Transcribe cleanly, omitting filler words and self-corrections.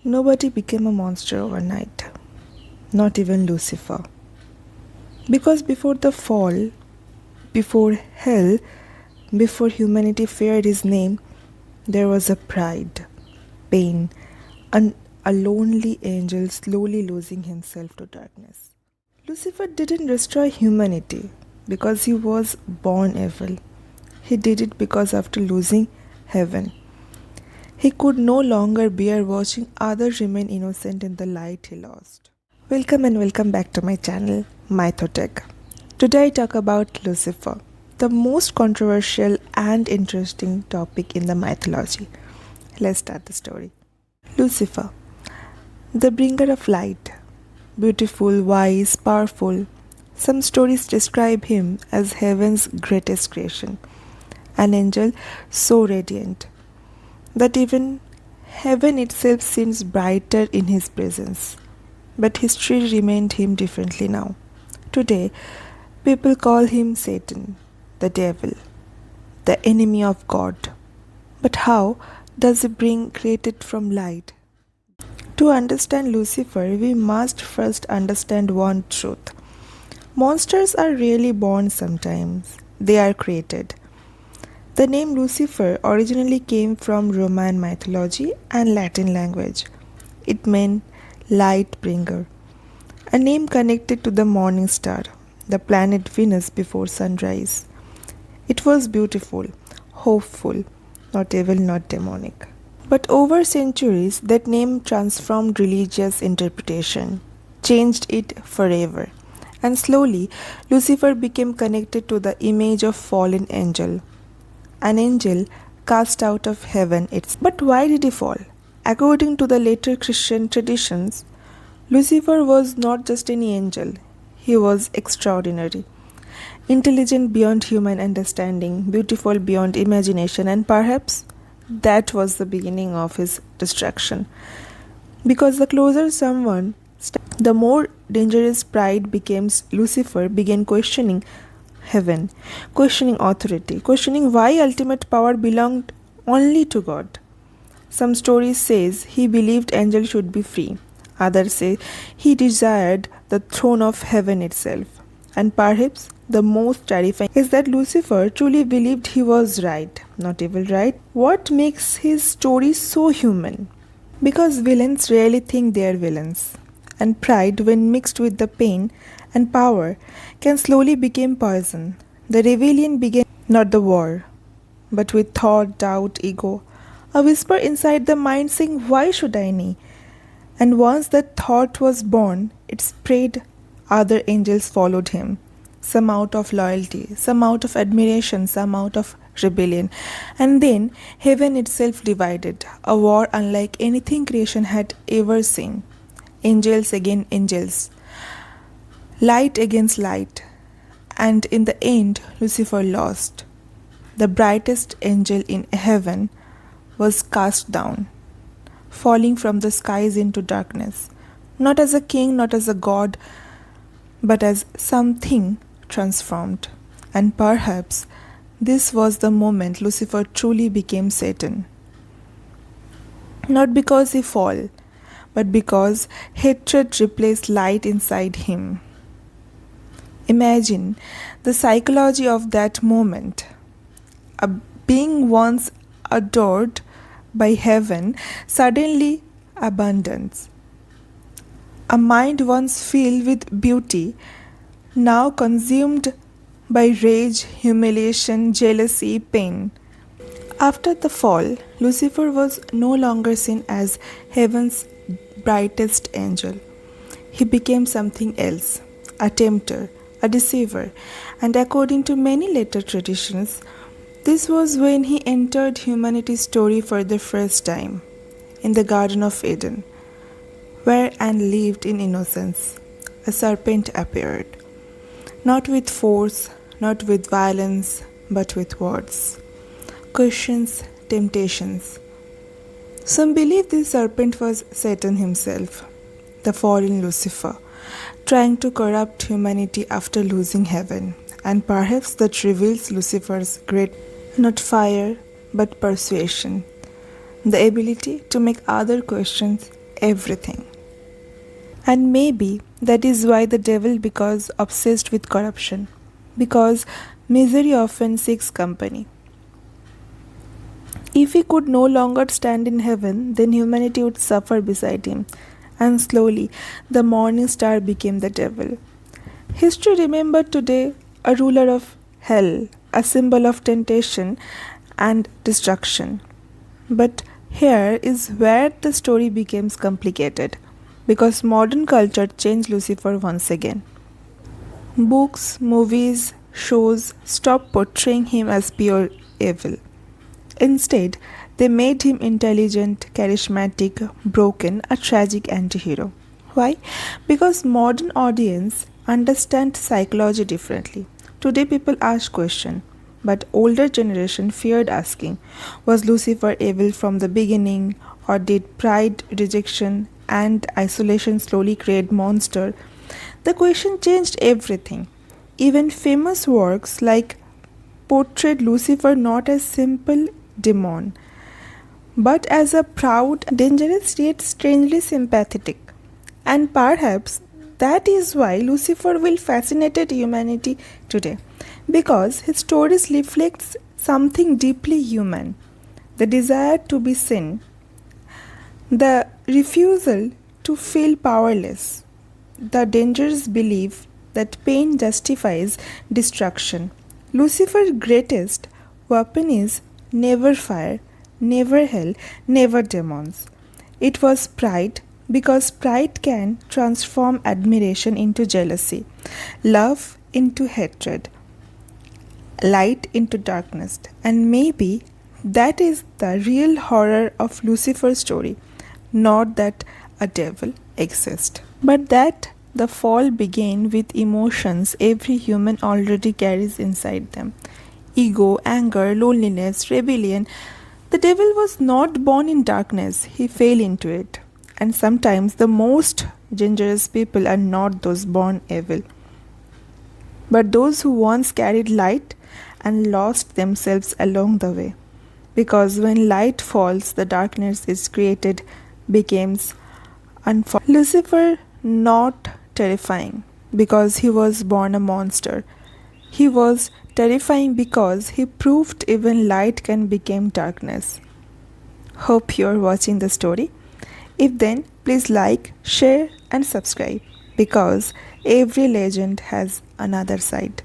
Nobody became a monster overnight, not even Lucifer. Because before the fall, before hell, before humanity feared his name, there was a pride, pain, and a lonely angel slowly losing himself to darkness. Lucifer didn't destroy humanity because he was born evil. He did it because after losing heaven, he could no longer bear watching others remain innocent in the light he lost. Welcome and welcome back to my channel, Mythotech. Today I talk about Lucifer, the most controversial and interesting topic in the mythology. Let's start the story. Lucifer, the bringer of light, beautiful, wise, powerful. Some stories describe him as heaven's greatest creation, an angel so radiant that even heaven itself seems brighter in his presence. But history remained him differently now. Today, people call him Satan, the devil, the enemy of God. But how does he bring created from light? To understand Lucifer, we must first understand one truth. Monsters are really born sometimes, they are created. The name Lucifer originally came from Roman mythology and Latin language. It meant light bringer, a name connected to the morning star, the planet Venus before sunrise. It was beautiful, hopeful, not evil, not demonic. But over centuries, that name transformed religious interpretation, changed it forever. And slowly, Lucifer became connected to the image of fallen angel, an angel cast out of heaven itself. But why did he fall? According to the later Christian traditions, Lucifer was not just any angel, he was extraordinary, intelligent beyond human understanding, beautiful beyond imagination, and perhaps that was the beginning of his destruction. Because the closer someone, the more dangerous pride became. Lucifer began questioning heaven, questioning authority, questioning why ultimate power belonged only to God. Some stories says he believed angels should be free. Others say he desired the throne of heaven itself. And perhaps the most terrifying is that Lucifer truly believed he was right, not evil, right? What makes his story so human? Because villains rarely think they are villains. And pride, when mixed with the pain and power, can slowly become poison. The rebellion began not the war, but with thought, doubt, ego, a whisper inside the mind saying, "Why should I kneel?" And once that thought was born, it spread. Other angels followed him, some out of loyalty, some out of admiration, some out of rebellion. And then heaven itself divided, a war unlike anything creation had ever seen. Angels against angels, light against light, and in the end, Lucifer lost. The brightest angel in heaven was cast down, falling from the skies into darkness, not as a king, not as a god, but as something transformed. And perhaps this was the moment Lucifer truly became Satan. Not because he fell, but because hatred replaced light inside him. Imagine the psychology of that moment. A being once adored by heaven suddenly abandons. A mind once filled with beauty, now consumed by rage, humiliation, jealousy, pain. After the fall, Lucifer was no longer seen as heaven's brightest angel. He became something else, a tempter, a deceiver, and according to many later traditions, this was when he entered humanity's story for the first time, in the Garden of Eden, where and lived in innocence. A serpent appeared, not with force, not with violence, but with words, questions, temptations. Some believe this serpent was Satan himself, the fallen Lucifer, trying to corrupt humanity after losing heaven. And perhaps that reveals Lucifer's great, not fire, but persuasion, the ability to make other questions everything. And maybe that is why the devil becomes obsessed with corruption. Because misery often seeks company. If he could no longer stand in heaven, then humanity would suffer beside him. And slowly, the morning star became the devil. History remembered today a ruler of hell, a symbol of temptation and destruction. But here is where the story becomes complicated because modern culture changed Lucifer once again. Books, movies, shows stopped portraying him as pure evil. Instead, they made him intelligent, charismatic, broken, a tragic antihero. Why? Because modern audience understand psychology differently. Today people ask question, but older generation feared asking, was Lucifer evil from the beginning or did pride, rejection and isolation slowly create monster? The question changed everything. Even famous works like portrayed Lucifer not as simple demon but as a proud, dangerous yet strangely sympathetic. And perhaps that is why Lucifer will fascinate humanity today, because his stories reflects something deeply human, the desire to be seen, the refusal to feel powerless, the dangerous belief that pain justifies destruction. Lucifer's greatest weapon is never fire, never hell, never demons. It was pride because pride can transform admiration into jealousy, love into hatred, light into darkness. And maybe that is the real horror of Lucifer's story. Not that a devil exists, but that the fall began with emotions every human already carries inside them: ego, anger, loneliness, rebellion. The devil was not born in darkness, he fell into it. And sometimes the most dangerous people are not those born evil, but those who once carried light and lost themselves along the way. Because when light falls, the darkness is created becomes unfortunate. Lucifer not terrifying because he was born a monster. He was terrifying because he proved even light can become darkness. Hope you're watching the story. If then, please like, share and subscribe because every legend has another side.